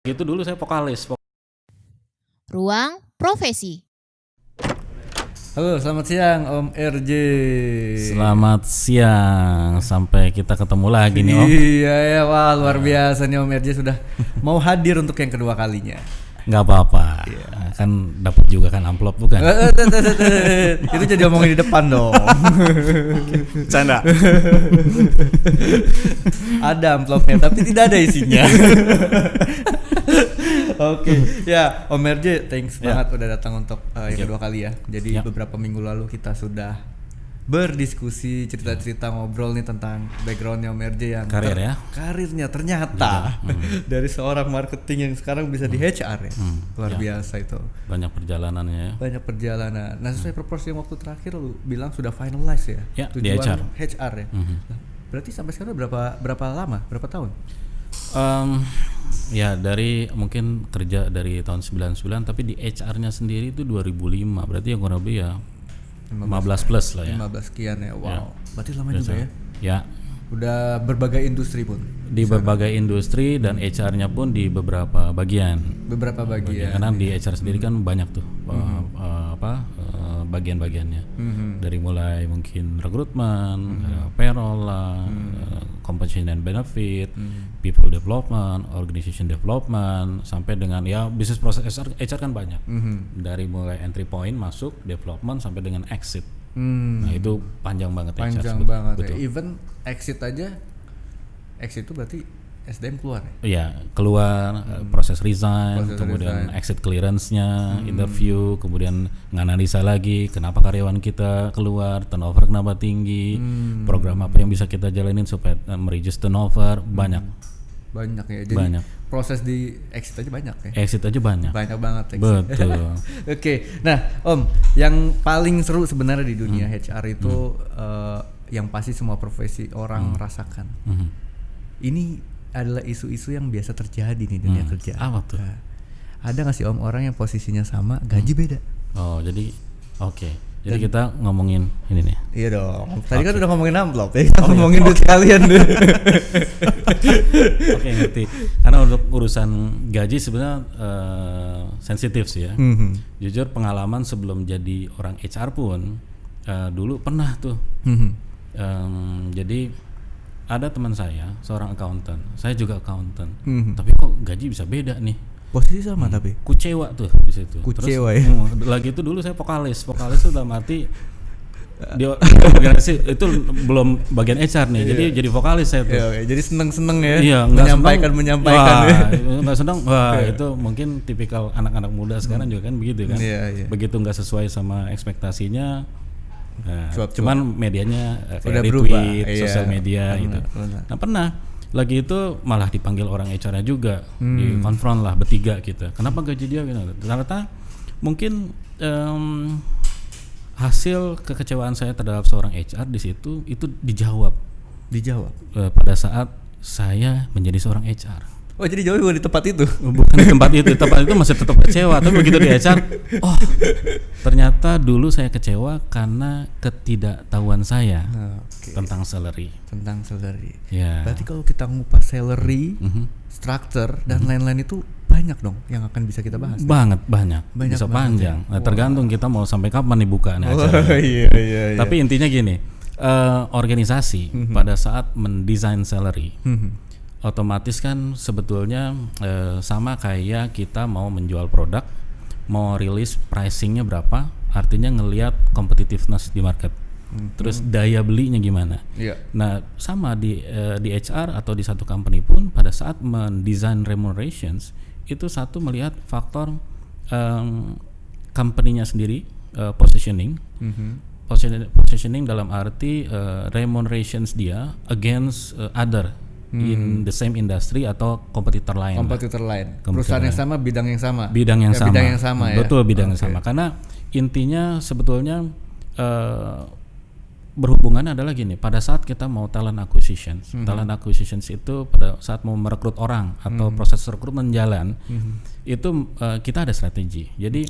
Itu dulu saya vokalis. Ruang Profesi. Halo, selamat siang Om RJ. Selamat siang, sampai kita ketemu lagi nih Om. Iya ya, wah luar biasa nih Om RJ sudah mau hadir untuk yang kedua kalinya. Nggak apa-apa, kan dapat juga kan amplop bukan? Itu jadi omongin di depan dong. Canda. Ada amplopnya tapi tidak ada isinya. Oke, ya Om RJ, thanks banget udah datang untuk yang kedua kali ya. Jadi beberapa minggu lalu kita sudah berdiskusi, cerita-cerita, ngobrol nih tentang backgroundnya Om RJ yang karirnya ternyata dari seorang marketing yang sekarang bisa di HR ya. Luar biasa itu. Banyak perjalanannya ya. Banyak perjalanan. Nah, sesuai proposal yang waktu terakhir lu bilang sudah finalize ya. Ya, di HR. HR ya. Nah, berarti sampai sekarang berapa lama? Berapa tahun? Ya dari mungkin kerja dari tahun 99, tapi di HR-nya sendiri itu 2005. Berarti yang kurang lebih ya 15 plus lah ya. 15 sekian ya. Wow. Ya. Berarti lama juga ya. Ya. Udah berbagai industri pun. Di berbagai industri dan HR-nya pun di beberapa bagian. Karena di HR sendiri kan banyak tuh bagian-bagiannya. Dari mulai mungkin rekrutmen, payroll lah, compensation and benefit, people development, organization development, sampai dengan ya bisnis proses HR kan banyak. Dari mulai entry point masuk, development sampai dengan exit. Nah itu panjang banget. Panjang banget ya. Even exit itu berarti SDM keluar ya? Iya, keluar, proses resign, kemudian exit clearance-nya, interview, kemudian nganalisa lagi kenapa karyawan kita keluar, turnover kenapa tinggi, program apa yang bisa kita jalanin supaya mereduce turnover, banyak ya. Jadi banyak. Proses di exit aja banyak ya? Exit aja banyak. Banyak banget exit. Betul. Oke, nah Om, yang paling seru sebenarnya di dunia HR itu yang pasti semua profesi orang rasakan. Ini adalah isu-isu yang biasa terjadi di dunia kerja. Apa tuh? Nah, ada nggak sih Om orang yang posisinya sama, gaji beda? Oh, jadi oke. Jadi kita ngomongin ini nih. Iya dong. Tadi kan udah ngomongin amplop, ya kita ngomongin duit kalian deh. Oke, ngerti. Karena untuk urusan gaji sebenarnya sensitif sih ya. Jujur pengalaman sebelum jadi orang HR pun dulu pernah tuh. Jadi ada teman saya, seorang accountant. Saya juga accountant. Tapi kok gaji bisa beda nih? Posisi sama tapi kucewa tuh di situ. Kucewa terus, ya. Lagi itu dulu saya vokalis itu dalam arti di organisasi itu belum bagian HR nih. Jadi vokalis saya tuh. Jadi seneng ya. Iya, menyampaikan. Nggak seneng. Wah, itu mungkin tipikal anak-anak muda sekarang juga kan begitu kan. Begitu nggak sesuai sama ekspektasinya. Nah, cuman medianya kayak retweet, sosial media gitu. Nah pernah lagi itu malah dipanggil orang HR-nya juga, dikonfront lah bertiga kita. Kenapa gaji dia gitu? Ternyata mungkin hasil kekecewaan saya terhadap seorang HR di situ itu dijawab pada saat saya menjadi seorang HR. Oh jadi jauh di tempat itu? Bukan di tempat itu masih tetap kecewa. Tapi begitu di HR, ternyata dulu saya kecewa karena ketidaktahuan saya tentang salary. Ya. Berarti kalau kita ngupas salary, structure dan lain-lain itu banyak dong yang akan bisa kita bahas. Banyak. Bisa panjang. Nah, tergantung kita mau sampai kapan nih buka acara. Iya. Tapi intinya gini, organisasi pada saat mendesain salary. Otomatis kan sebetulnya sama kayak kita mau menjual produk, mau rilis pricingnya berapa, artinya ngelihat competitiveness di market, terus daya belinya gimana. Nah sama di HR atau di satu company pun pada saat mendesain remunerations itu satu melihat faktor company-nya sendiri, positioning. Positioning dalam arti remunerations dia against other in the same industry atau kompetitor lain. Perusahaan yang sama, bidang yang sama. Bidang yang sama ya. Betul, bidang yang sama. Karena intinya sebetulnya berhubungan adalah gini. Pada saat kita mau talent acquisitions itu pada saat mau merekrut orang atau proses rekrutmen jalan, itu kita ada strategi. Jadi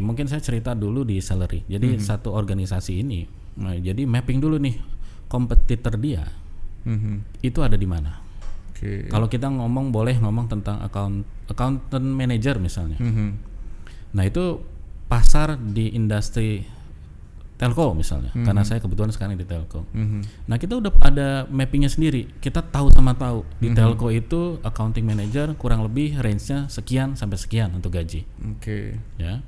mungkin saya cerita dulu di salary. Jadi satu organisasi ini, jadi mapping dulu nih kompetitor dia. Itu ada di mana? Kalau kita boleh ngomong tentang accountant manager misalnya. Nah itu pasar di industri telco misalnya, karena saya kebetulan sekarang di telco. Nah kita udah ada mappingnya sendiri. Kita tahu di telco itu accounting manager kurang lebih range-nya sekian sampai sekian untuk gaji. Ya.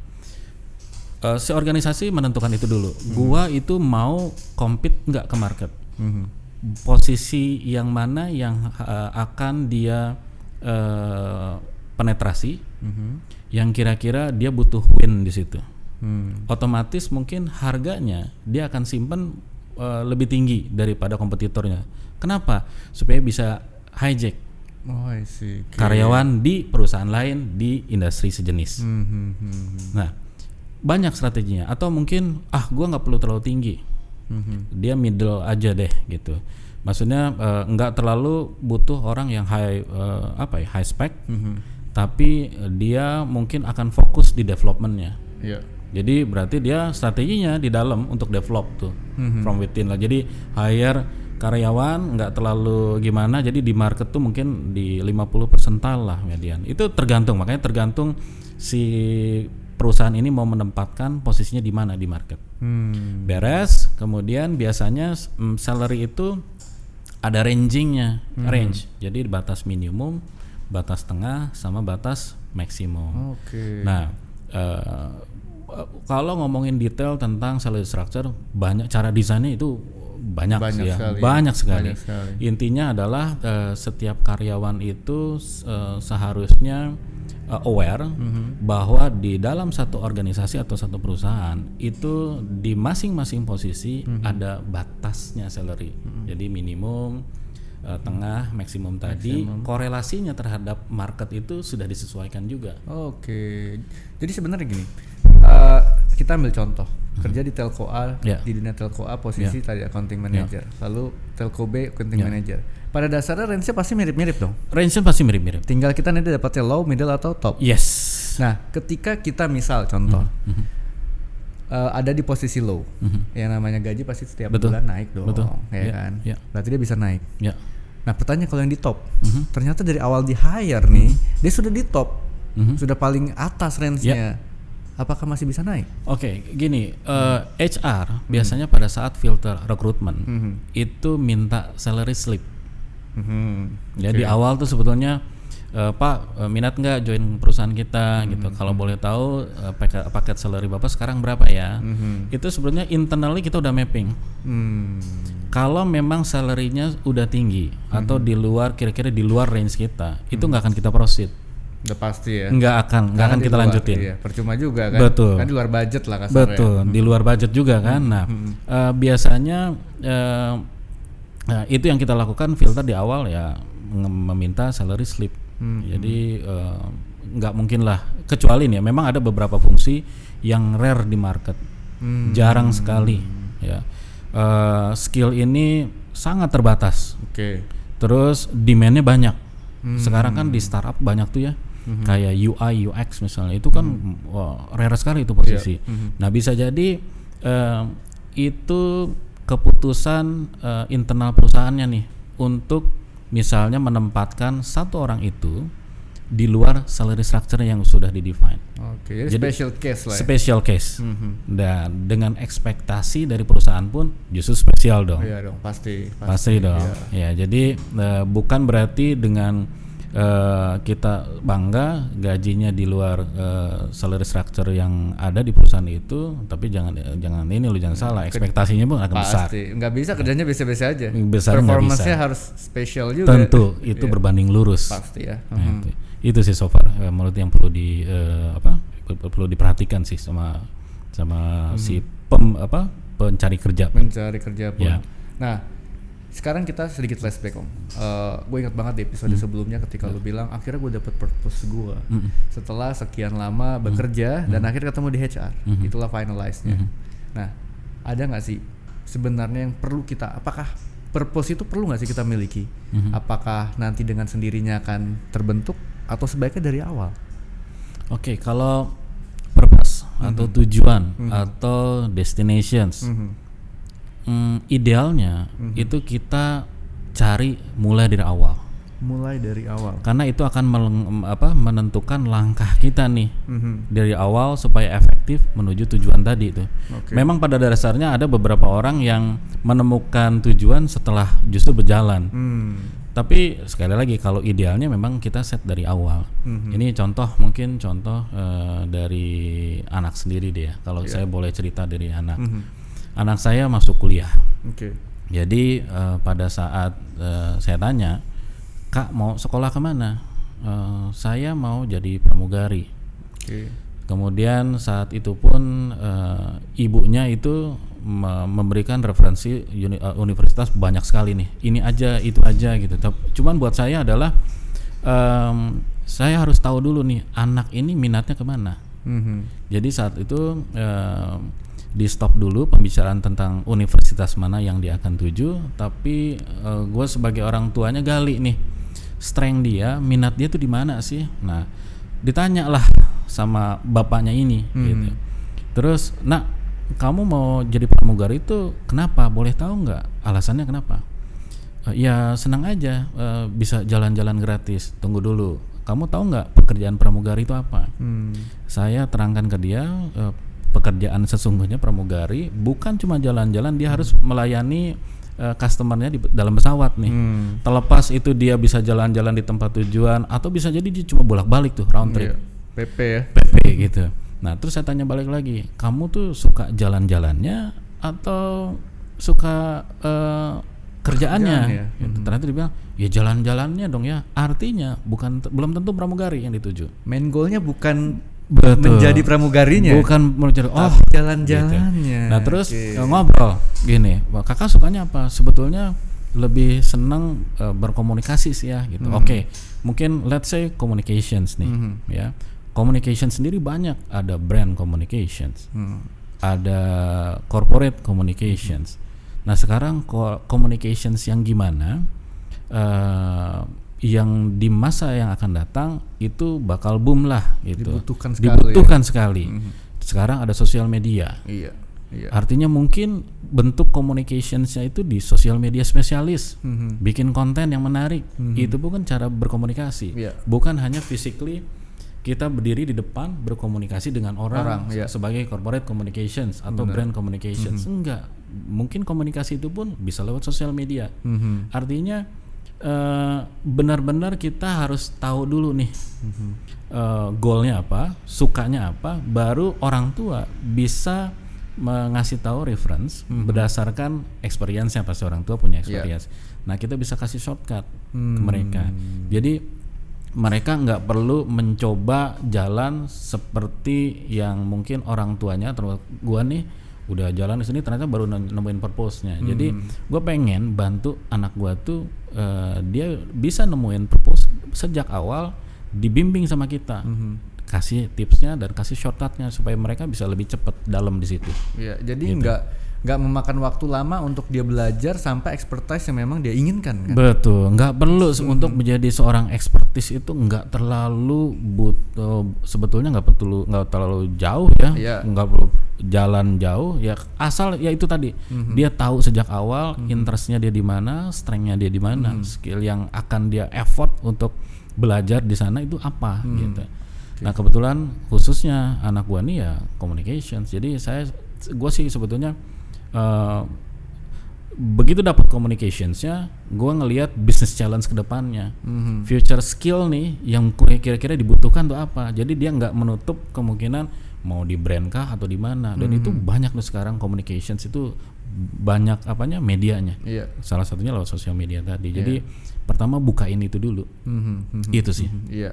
Si organisasi menentukan itu dulu. Gua itu mau compete nggak ke market. Posisi yang mana yang akan dia penetrasi, yang kira-kira dia butuh win di situ. Otomatis mungkin harganya dia akan simpen lebih tinggi daripada kompetitornya. Kenapa? Supaya bisa hijack karyawan di perusahaan lain di industri sejenis. Nah, banyak strateginya. Atau mungkin gua nggak perlu terlalu tinggi, dia middle aja deh gitu. Maksudnya nggak terlalu butuh orang yang high spec, tapi dia mungkin akan fokus di developmentnya. Jadi berarti dia strateginya di dalam untuk develop tuh from within lah. Jadi hire karyawan nggak terlalu gimana. Jadi di market tuh mungkin di 50 persental lah median. Itu makanya tergantung si perusahaan ini mau menempatkan posisinya di mana di market. Beres, kemudian biasanya salary itu ada range. Jadi batas minimum, batas tengah, sama batas maksimum. Nah, kalau ngomongin detail tentang salary structure, banyak cara desainnya itu banyak sekali. Intinya adalah setiap karyawan itu seharusnya aware bahwa di dalam satu organisasi atau satu perusahaan itu di masing-masing posisi ada batasnya salary. Jadi minimum, tengah, maksimum tadi korelasinya terhadap market itu sudah disesuaikan juga. Jadi sebenarnya gini, kita ambil contoh kerja di telco A, di dunia telco A posisi tadi accounting manager, lalu telco B accounting manager. Pada dasarnya range-nya pasti mirip-mirip dong. Range-nya pasti mirip-mirip. Tinggal kita nanti dapatnya low, middle atau top. Yes. Nah, ketika kita misal contoh ada di posisi low, yang namanya gaji pasti setiap bulan naik dong, kan? Berarti dia bisa naik. Nah, pertanyaan kalau yang di top, ternyata dari awal di hire nih, dia sudah di top, sudah paling atas range-nya. Apakah masih bisa naik? Gini, HR biasanya pada saat filter rekrutmen itu minta salary slip. Di awal tuh sebetulnya Pak minat nggak join perusahaan kita gitu. Kalau boleh tahu paket salary Bapak sekarang berapa ya? Itu sebetulnya internally kita udah mapping. Kalau memang salary-nya udah tinggi atau di luar kira-kira di luar range kita, itu nggak akan kita proceed. Udah pasti ya. Nggak akan kita lanjutin. Percuma juga kan. Betul. Kan di luar budget lah kasarnya. Di luar budget juga kan. Nah, biasanya itu yang kita lakukan filter di awal ya, meminta salary slip. Jadi nggak mungkin lah, kecuali nih memang ada beberapa fungsi yang rare di market, jarang sekali ya. Skill ini sangat terbatas. Terus demandnya banyak. Sekarang kan di startup banyak tuh ya, kayak UI UX misalnya, itu kan rare sekali itu posisi. Nah bisa jadi itu keputusan internal perusahaannya nih untuk misalnya menempatkan satu orang itu di luar salary structure yang sudah di-define. Jadi special case lah ya? Special case. Dan dengan ekspektasi dari perusahaan pun justru spesial dong. Iya dong, pasti dong. Ya, jadi bukan berarti dengan kita bangga gajinya di luar salary structure yang ada di perusahaan itu, tapi jangan salah, ekspektasinya pun akan besar. Nggak bisa kerjanya biasa-biasa aja. Performance-nya harus spesial juga. Tentu itu berbanding lurus. Pasti ya. Itu sih so far menurut yang perlu perlu diperhatikan sih sama si pencari kerja pun. Ya. Nah, sekarang kita sedikit flashback Om. Gue ingat banget di episode sebelumnya ketika lu bilang akhirnya gue dapet purpose gue setelah sekian lama bekerja dan akhirnya ketemu di HR. Itulah finalize-nya. Nah, ada nggak sih sebenarnya yang perlu kita, apakah purpose itu perlu nggak sih kita miliki? Apakah nanti dengan sendirinya akan terbentuk atau sebaiknya dari awal? Kalau purpose atau tujuan atau destinations, idealnya itu kita cari mulai dari awal. Mulai dari awal. Karena itu akan menentukan langkah kita nih dari awal supaya efektif menuju tujuan tadi itu. Memang pada dasarnya ada beberapa orang yang menemukan tujuan setelah justru berjalan. Tapi sekali lagi kalau idealnya memang kita set dari awal. Ini mungkin contoh dari anak sendiri deh ya. Kalau saya boleh cerita dari anak. Anak saya masuk kuliah. Jadi pada saat saya tanya, Kak mau sekolah kemana? Saya mau jadi pramugari. Kemudian saat itu pun ibunya itu memberikan referensi universitas banyak sekali nih. Ini aja, itu aja gitu. Cuman buat saya adalah saya harus tahu dulu nih anak ini minatnya kemana. Jadi saat itu di stop dulu pembicaraan tentang universitas mana yang dia akan tuju. Tapi gue sebagai orang tuanya gali nih strength dia, minat dia tuh di mana sih. Nah ditanya lah sama bapaknya ini gitu. Terus nak, kamu mau jadi pramugari itu kenapa? Boleh tahu nggak alasannya kenapa? Ya senang aja bisa jalan-jalan gratis. Tunggu dulu, kamu tahu nggak pekerjaan pramugari itu apa? Saya terangkan ke dia pekerjaan sesungguhnya pramugari bukan cuma jalan-jalan, dia harus melayani customernya di dalam pesawat nih. Terlepas itu dia bisa jalan-jalan di tempat tujuan atau bisa jadi dia cuma bolak-balik tuh round trip. PP ya. PP gitu. Nah terus saya tanya balik lagi, kamu tuh suka jalan-jalannya atau suka kerjaannya? Gitu. Ternyata dia bilang ya jalan-jalannya dong ya. Artinya belum tentu pramugari yang dituju. Main goalnya bukan Betul. menjadi pramugarinya, bukan mencari jalan-jalannya. Gitu. Nah terus ngobrol gini, kakak sukanya apa? Sebetulnya lebih senang berkomunikasi sih ya gitu. Oke, mungkin let's say communications nih ya. Communication sendiri banyak, ada brand communications, ada corporate communications. Nah sekarang communications yang gimana? Yang di masa yang akan datang itu bakal boom lah gitu. Dibutuhkan sekali. Sekarang ada sosial media. Iya. Artinya mungkin bentuk communicationsnya itu di sosial media spesialis, bikin konten yang menarik. Itu bukan cara berkomunikasi. Bukan hanya physically kita berdiri di depan berkomunikasi dengan orang sebagai corporate communications atau brand communications. Enggak. Mungkin komunikasi itu pun bisa lewat sosial media. Artinya benar-benar kita harus tahu dulu nih goalnya apa, sukanya apa, baru orang tua bisa mengasih tahu reference berdasarkan experience-nya. Pasti orang tua punya experience. Nah kita bisa kasih shortcut ke mereka. Jadi mereka nggak perlu mencoba jalan seperti yang mungkin orang tuanya atau gua nih udah jalan di sini ternyata baru nemuin purpose-nya. Jadi gue pengen bantu anak gue tuh dia bisa nemuin purpose sejak awal, dibimbing sama kita, kasih tipsnya dan kasih shortcutnya supaya mereka bisa lebih cepat dalam di situ. Iya, jadi gitu. nggak memakan waktu lama untuk dia belajar sampai expertise yang memang dia inginkan kan? Betul, nggak perlu untuk menjadi seorang expertise itu nggak terlalu sebetulnya nggak terlalu jauh ya, nggak perlu jalan jauh ya, asal ya itu tadi dia tahu sejak awal interestnya dia di mana, strengthnya dia di mana, skill yang akan dia effort untuk belajar di sana itu apa gitu. Nah kebetulan khususnya anak gua nih ya communications, jadi gua sih sebetulnya begitu dapat communicationsnya, gue ngelihat business challenge kedepannya, future skill nih yang kira-kira dibutuhkan tuh apa. Jadi dia nggak menutup kemungkinan mau di brand kah atau di mana. Dan itu banyak tuh sekarang communications itu banyak medianya. Salah satunya lewat sosial media tadi. Jadi pertama bukain itu dulu. Itu sih.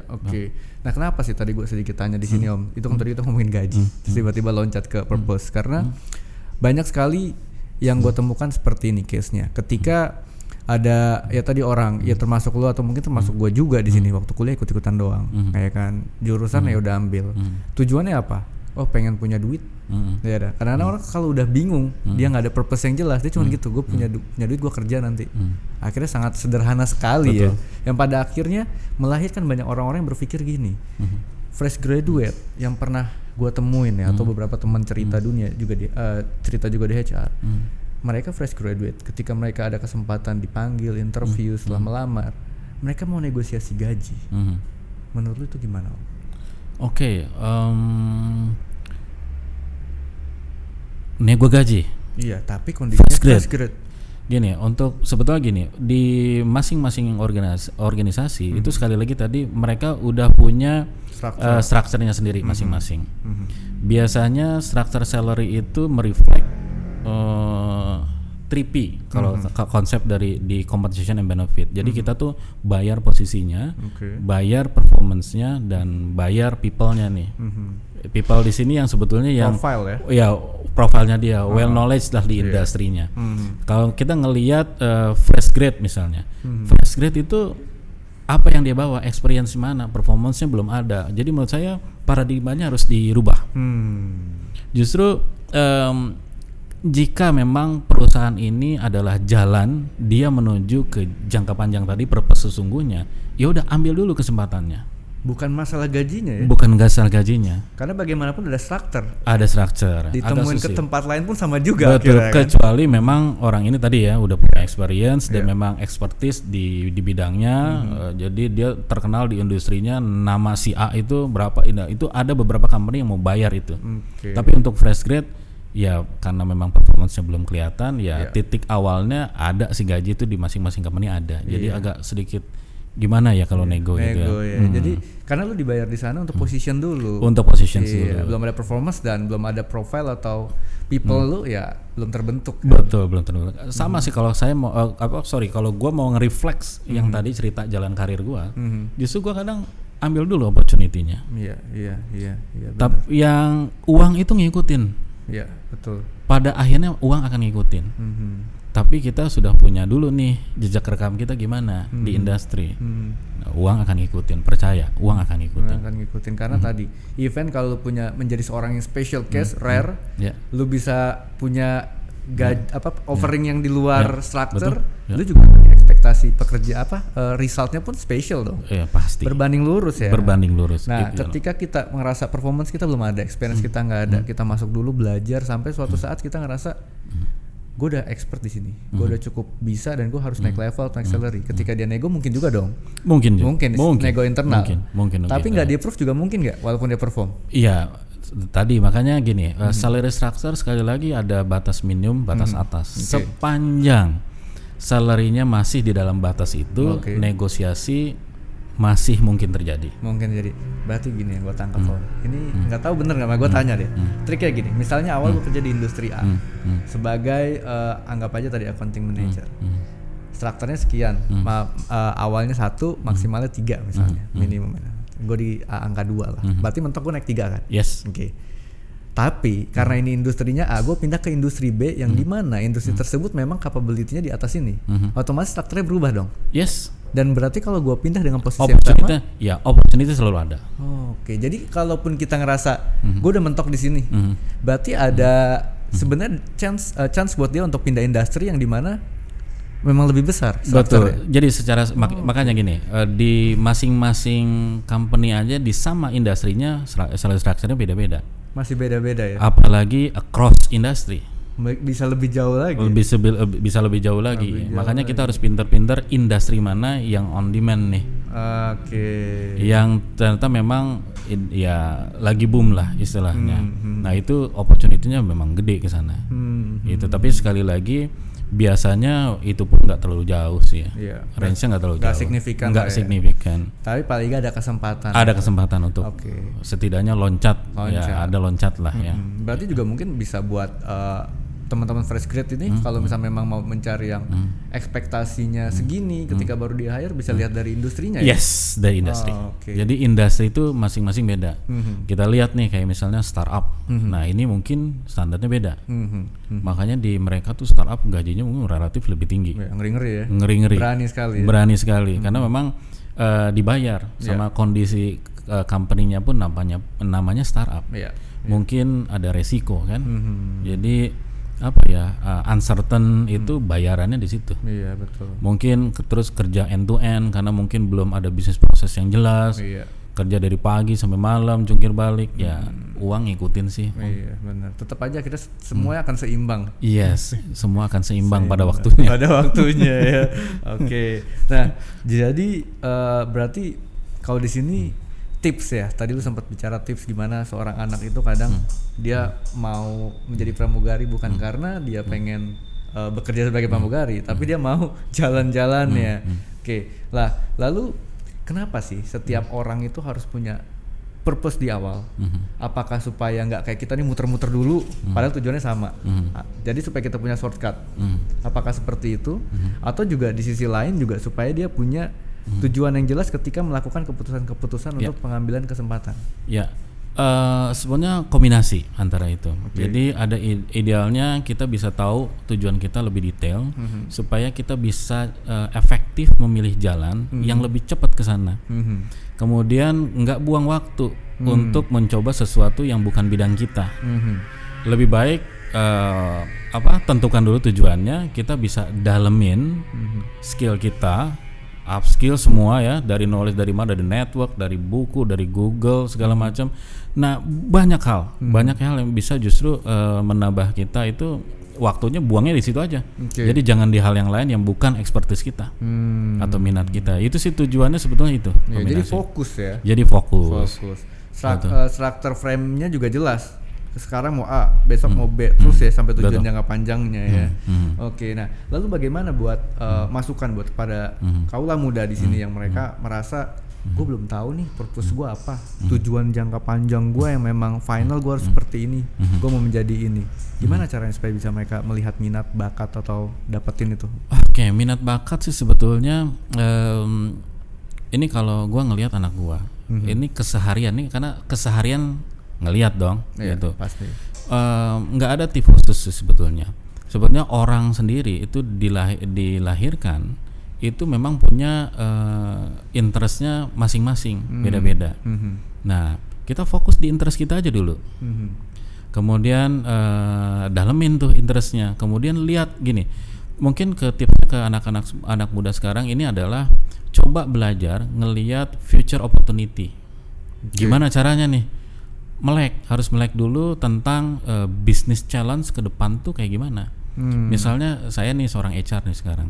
Oke. Nah kenapa sih tadi gue sedikit tanya di sini Om? Itu kan tadi kita ngomongin gaji, terus tiba-tiba loncat ke purpose karena banyak sekali yang gue temukan seperti ini case-nya. Ketika ada ya tadi orang ya termasuk lo atau mungkin termasuk gue juga di sini waktu kuliah ikut-ikutan doang, kayak kan jurusan ya udah ambil. Tujuannya apa? Oh pengen punya duit. Ya ada. Karena orang kalau udah bingung, dia nggak ada purpose yang jelas, dia cuma gitu. Gue punya duit, gue kerja nanti. Akhirnya sangat sederhana sekali. Betul. Ya. Yang pada akhirnya melahirkan banyak orang-orang yang berpikir gini. Fresh graduate yang pernah gue temuin ya, atau beberapa teman cerita dunia juga cerita juga di HR. Mereka fresh graduate, ketika mereka ada kesempatan dipanggil interview setelah melamar, mereka mau negosiasi gaji. Menurut lu itu gimana? Oke, nego gaji. Iya, tapi kondisinya fresh grade. Gini, untuk sebetulnya gini, di masing-masing organisasi itu sekali lagi tadi mereka udah punya strukturnya sendiri masing-masing. Biasanya struktur salary itu mereflect 3P kalau konsep dari di compensation and benefit. Jadi kita tuh bayar posisinya, bayar performance-nya, dan bayar people-nya nih. People di sini yang sebetulnya yang profile profilnya dia well knowledge lah di industrinya. Kalau kita ngelihat fresh grade misalnya, fresh grade itu apa yang dia bawa, experience mana, performance-nya belum ada. Jadi menurut saya paradigmanya harus dirubah. Justru jika memang perusahaan ini adalah jalan dia menuju ke jangka panjang tadi, purpose sesungguhnya, ya udah ambil dulu kesempatannya. Bukan masalah gajinya ya? Bukan masalah gajinya. Karena bagaimanapun ada struktur. Ada struktur. Ditemuin ke tempat lain pun sama juga. Betul, akhirnya, kecuali memang orang ini tadi ya udah punya experience dan memang expertise di bidangnya. Jadi dia terkenal di industrinya, nama si A itu berapa, itu ada beberapa company yang mau bayar itu. Tapi untuk fresh grade, ya karena memang performance-nya belum kelihatan, ya titik awalnya ada si gaji itu di masing-masing company ada. Jadi agak sedikit gimana ya kalau nego gitu ya. Jadi karena lu dibayar di sana untuk position dulu. Untuk position dulu. Belum ada performance dan belum ada profile atau people lu ya belum terbentuk. Betul, belum terbentuk. Sama sih kalau saya mau kalau gua mau nge-reflex yang tadi cerita jalan karir gua, justru gua kadang ambil dulu opportunity-nya. Iya. Tapi yang uang itu ngikutin. Iya, betul. Pada akhirnya uang akan ngikutin. Tapi kita sudah punya dulu nih jejak rekam kita gimana di industri. Nah, uang akan ngikutin, percaya, uang akan ngikutin. Karena tadi event kalau punya menjadi seorang yang special case, rare, lu bisa punya offering yang di luar struktur, lu juga punya ekspektasi pekerja resultnya pun special dong. Iya, pasti. Berbanding lurus ya. Nah, ketika kita ngerasa performance kita belum ada, experience kita nggak ada, kita masuk dulu belajar sampai suatu saat kita ngerasa gue udah expert di sini, gue udah cukup bisa dan gue harus naik level, naik salary. Ketika dia nego mungkin juga dong. Mungkin nego internal. Mungkin. Tapi nggak di approve juga mungkin nggak, walaupun dia perform. Iya, tadi makanya gini, salary structure sekali lagi ada batas minimum, batas atas. Sepanjang salary-nya masih di dalam batas itu, negosiasi masih mungkin terjadi. Berarti gini yang gue tangkap ini nggak tahu bener nggak, gue tanya deh. Triknya gini, misalnya awal gue kerja di industri A sebagai anggap aja tadi accounting manager, strukturnya sekian, awalnya 1, maksimalnya 3 misalnya, minimum. Gue di angka 2 lah, berarti mentok gue naik 3 kan? Yes. Oke. Tapi karena ini industrinya A, gue pindah ke industri B yang dimana industri tersebut memang capability-nya di atas ini, otomatis strukturnya berubah dong. Yes. Dan berarti kalau gue pindah dengan posisi yang sama, opportunity selalu ada. Oke, jadi kalaupun kita ngerasa gue udah mentok di sini, berarti ada sebenarnya chance buat dia untuk pindah industri yang dimana memang lebih besar. Betul. Jadi secara makanya gini, di masing-masing company aja di sama industrinya salary structure-nya beda-beda. Masih beda-beda ya. Apalagi across industry. Bisa lebih jauh lagi. Bisa lebih jauh lagi. Makanya kita harus pinter-pinter industri mana yang on demand nih. Oke. Yang ternyata memang ya lagi boom lah istilahnya. Nah itu opportunity-nya memang gede ke sana. Itu tapi sekali lagi biasanya itu pun nggak terlalu jauh sih ya. Range-nya nggak terlalu jauh. Nggak signifikan. Tapi paling nggak ada kesempatan. Ada kesempatan untuk setidaknya loncat. Ya ada loncat lah ya. Berarti juga mungkin bisa buat teman-teman fresh grade ini kalau misalnya memang mau mencari yang ekspektasinya segini ketika baru di hire, bisa lihat dari industrinya ya? Yes, dari industri. Jadi industri itu masing-masing beda. Kita lihat nih kayak misalnya startup. Nah ini mungkin standarnya beda. Makanya di mereka tuh startup gajinya mungkin relatif lebih tinggi. Ngeri-ngeri ya? Ngeri-ngeri. Berani sekali. Karena memang dibayar sama kondisi company-nya pun namanya startup. Mungkin ada resiko kan. Jadi uncertain itu bayarannya di situ. Iya, betul. Mungkin terus kerja end to end karena mungkin belum ada bisnis proses yang jelas. Kerja dari pagi sampai malam jungkir balik ya. uang ngikutin sih. Iya benar. Tetap aja kita semua akan seimbang. Yes, semua akan seimbang pada waktunya. Pada waktunya ya. Oke. Nah, jadi berarti kalau di sini tips ya. Tadi lu sempat bicara tips gimana seorang anak itu kadang dia mau menjadi pramugari bukan karena dia pengen bekerja sebagai pramugari, tapi dia mau jalan-jalan ya. Oke. Lah, lalu kenapa sih setiap orang itu harus punya purpose di awal? Apakah supaya nggak kayak kita nih muter-muter dulu, padahal tujuannya sama. Jadi supaya kita punya shortcut. Apakah seperti itu? Atau juga di sisi lain juga supaya dia punya tujuan yang jelas ketika melakukan keputusan-keputusan untuk pengambilan kesempatan? Ya, sebenarnya kombinasi antara itu. Jadi ada idealnya kita bisa tahu tujuan kita lebih detail supaya kita bisa efektif memilih jalan yang lebih cepat ke sana. Kemudian nggak buang waktu untuk mencoba sesuatu yang bukan bidang kita. Lebih baik tentukan dulu tujuannya, kita bisa dalemin skill kita, upskill semua ya, dari knowledge, dari mana, dari network, dari buku, dari Google segala macam. Nah banyak hal yang bisa justru menambah kita itu waktunya buangnya di situ aja. Jadi jangan di hal yang lain yang bukan expertise kita atau minat kita. Itu sih tujuannya sebetulnya itu. Jadi fokus ya. Jadi fokus. Struktur frame-nya juga jelas. Sekarang mau A, besok mau B, terus ya sampai tujuan jangka panjangnya ya. Oke, nah lalu bagaimana buat masukan buat kepada kaula muda di sini yang mereka merasa gue belum tahu nih purpose gue apa, tujuan jangka panjang gue yang memang final gue harus seperti ini, gue mau menjadi ini. Gimana caranya supaya bisa mereka melihat minat, bakat atau dapetin itu? Oke, minat bakat sih sebetulnya ini kalau gue ngelihat anak gue, ini keseharian nih, karena keseharian ngelihat dong, gitu. Pasti. Nggak ada tipe khusus sebetulnya. Sebetulnya orang sendiri itu dilahirkan itu memang punya interestnya masing-masing, beda-beda. Nah, kita fokus di interest kita aja dulu. Kemudian dalemin tuh interestnya. Kemudian lihat gini, mungkin tipsnya ke anak muda sekarang ini adalah coba belajar ngelihat future opportunity. Gimana caranya nih? Harus melek dulu tentang business challenge ke depan tuh kayak gimana. Misalnya saya nih seorang HR nih sekarang.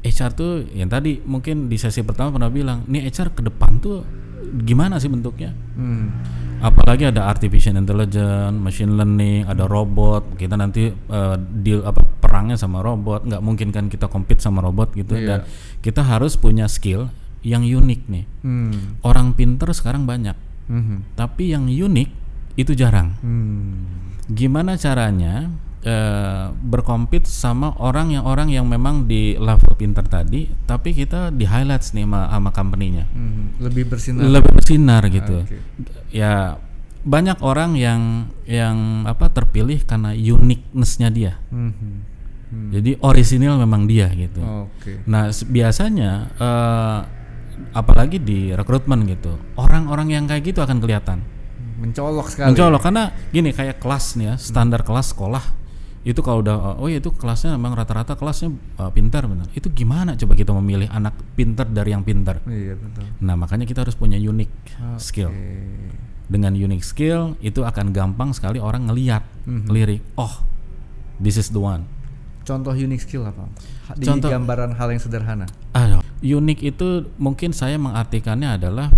HR tuh yang tadi mungkin di sesi pertama pernah bilang, nih HR ke depan tuh gimana sih bentuknya? Apalagi ada artificial intelligence, machine learning, ada robot. Kita nanti perangnya sama robot. Nggak mungkin kan kita compete sama robot gitu. Dan kita harus punya skill yang unik nih. Orang pinter sekarang banyak. Tapi yang unik itu jarang. Gimana caranya berkompet sama orang yang memang di level pinter tadi, tapi kita di highlights nih sama company-nya. Lebih bersinar gitu. Ya banyak orang yang terpilih karena uniqueness-nya dia. Jadi orisinil memang dia gitu. Nah biasanya apalagi di rekrutmen gitu, orang-orang yang kayak gitu akan kelihatan mencolok sekali. Karena gini, kayak kelas nih ya, standar kelas sekolah itu kalau udah itu kelasnya memang rata-rata kelasnya pintar benar. Itu gimana coba kita memilih anak pintar dari yang pintar? Iya betul. Nah makanya kita harus punya unique skill. Dengan unique skill itu akan gampang sekali orang ngelihat, lirik, oh this is the one. Contoh unique skill apa? Gambaran hal yang sederhana. Unik itu mungkin saya mengartikannya adalah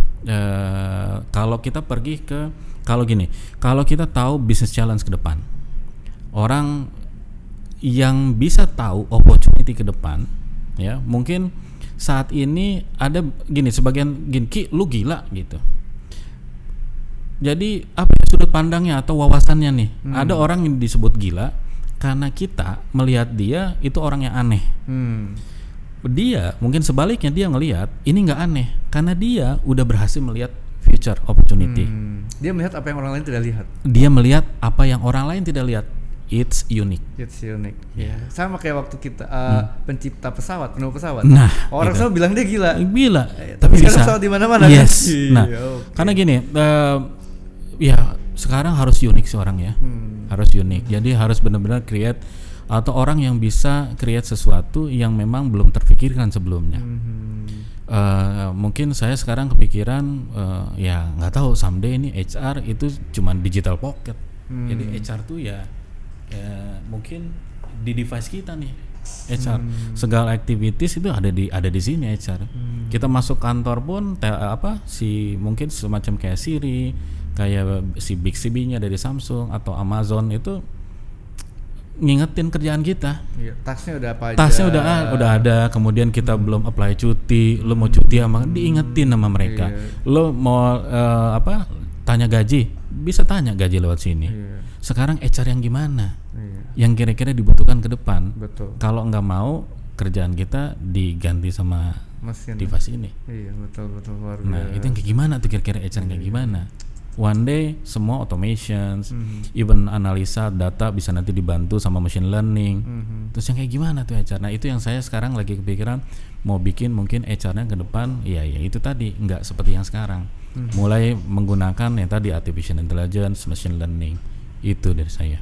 kalau kita pergi ke, kalau kita tahu business challenge ke depan, orang yang bisa tahu opportunity ke depan, ya mungkin saat ini ada sebagian Ki lu gila gitu. Jadi apa sudut pandangnya atau wawasannya nih? Ada orang yang disebut gila karena kita melihat dia itu orang yang aneh. Dia mungkin sebaliknya dia ngelihat ini nggak aneh karena dia udah berhasil melihat future opportunity. Dia melihat apa yang orang lain tidak lihat. Dia melihat apa yang orang lain tidak lihat. It's unique. Yeah. Sama kayak waktu kita pencipta pesawat, penemuan pesawat. Nah, orang selalu bilang dia gila. Tapi bisa. Pesawat di mana-mana. Yes. Nah, karena gini, ya sekarang harus unik sih orang ya. Harus unik. Jadi harus benar-benar create atau orang yang bisa create sesuatu yang memang belum terpikirkan sebelumnya. Mungkin saya sekarang kepikiran ya nggak tahu someday ini HR itu cuman digital pocket. Jadi HR tuh ya mungkin di device kita nih HR. Segala activities itu ada di sini HR. Kita masuk kantor pun mungkin semacam kayak Siri, kayak si Bixby-nya dari Samsung atau Amazon itu ngingetin kerjaan kita. Iya, tasnya udah apa aja. Tasnya udah ada, kemudian kita belum apply cuti, lo mau cuti sama diingetin sama mereka. Lo mau tanya gaji, bisa tanya gaji lewat sini. Sekarang HR yang gimana? Yang kira-kira dibutuhkan ke depan. Betul. Kalau nggak mau kerjaan kita diganti sama mesin device ini. Iya, betul luar biasa. Nah, itu yang kayak gimana tuh kira-kira HR kayak gimana? One day semua automations, even analisa data bisa nanti dibantu sama machine learning. Terus yang kayak gimana tuh HR? Nah itu yang saya sekarang lagi kepikiran mau bikin mungkin HR-nya ke depan. Iya itu tadi nggak seperti yang sekarang. Mulai menggunakan yang tadi artificial intelligence, machine learning. Itu dari saya.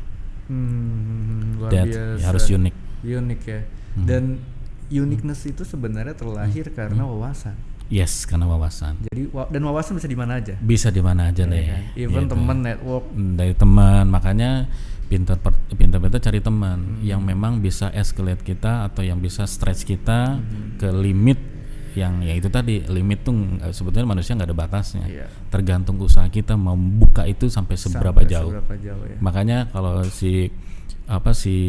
Luar biasa. Harus unik. Unik ya. Dan uniqueness itu sebenarnya terlahir karena wawasan. Yes, karena wawasan. Jadi dan wawasan bisa di mana aja. Bisa di mana aja deh. Even teman, network. Dari teman, makanya pintar cari teman yang memang bisa escalate kita atau yang bisa stretch kita ke limit yang ya itu tadi limit tuh sebetulnya manusia nggak ada batasnya. Tergantung usaha kita mau buka itu sampai seberapa jauh. Ya. Makanya kalau si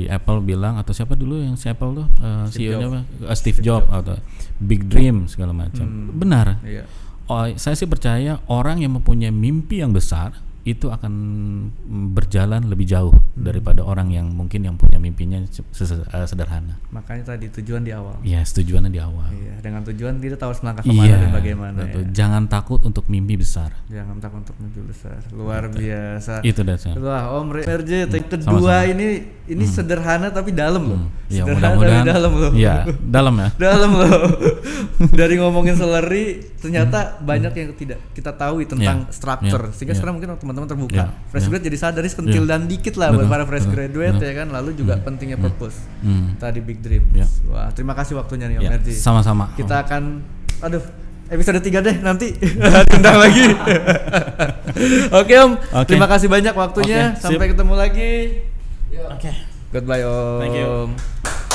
Apple bilang atau siapa dulu yang si Apple tuh CEO-nya Steve Jobs atau big dream segala macam. Benar. Saya sih percaya orang yang mempunyai mimpi yang besar itu akan berjalan lebih jauh daripada orang yang mungkin yang punya mimpinya sederhana. Makanya tadi tujuan di awal. Iya, tujuannya di awal. Iya, dengan tujuan kita tahu melangkah kemana dan bagaimana. Betul. Jangan takut untuk mimpi besar. Jangan takut untuk mimpi besar. Luar biasa. Itu dasar. Wah, Om Merje kedua ini sederhana tapi dalam loh. Ya, sederhana tapi dalam loh. Iya, dalam ya. Dalam loh. Dari ngomongin salary ternyata banyak yang tidak kita tahu tentang struktur. Sehingga sekarang mungkin teman-teman terbuka. Fresh grad jadi sadar sekentil dan dikit lah buat para fresh graduate ya kan. Lalu juga pentingnya purpose. Tadi big dream. Wah, terima kasih waktunya nih Om Merje. Sama-sama. Kita akan episode 3 deh nanti tendang lagi. Oke Om, terima kasih banyak waktunya. Sampai ketemu lagi. Goodbye Om. Thank you.